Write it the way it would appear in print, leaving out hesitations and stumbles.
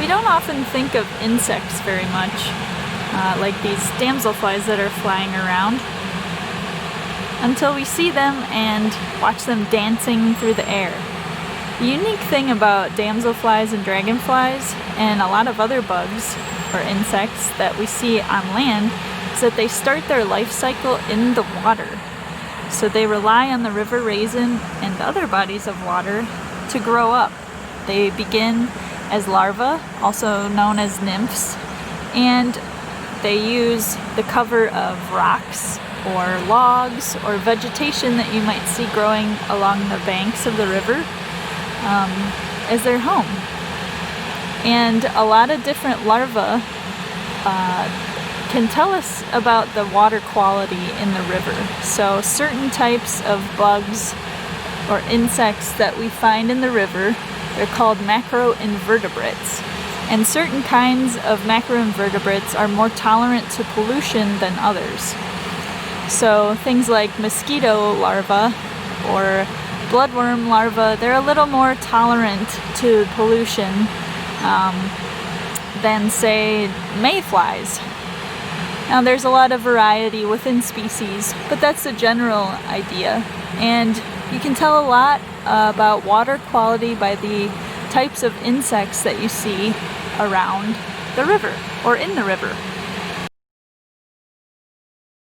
we don't often think of insects very much, like these damselflies that are flying around, until we see them and watch them dancing through the air. The unique thing about damselflies and dragonflies and a lot of other bugs or insects that we see on land is that they start their life cycle in the water. So they rely on the river raisin and other bodies of water to grow up. They begin as larvae, also known as nymphs, and they use the cover of rocks or logs or vegetation that you might see growing along the banks of the river as their home. And a lot of different larvae can tell us about the water quality in the river. So certain types of bugs or insects that we find in the river, they're called macroinvertebrates. And certain kinds of macroinvertebrates are more tolerant to pollution than others. So things like mosquito larvae or bloodworm larvae, they're a little more tolerant to pollution than, say, mayflies. Now there's a lot of variety within species, but that's the general idea. And you can tell a lot about water quality by the types of insects that you see around the river or in the river.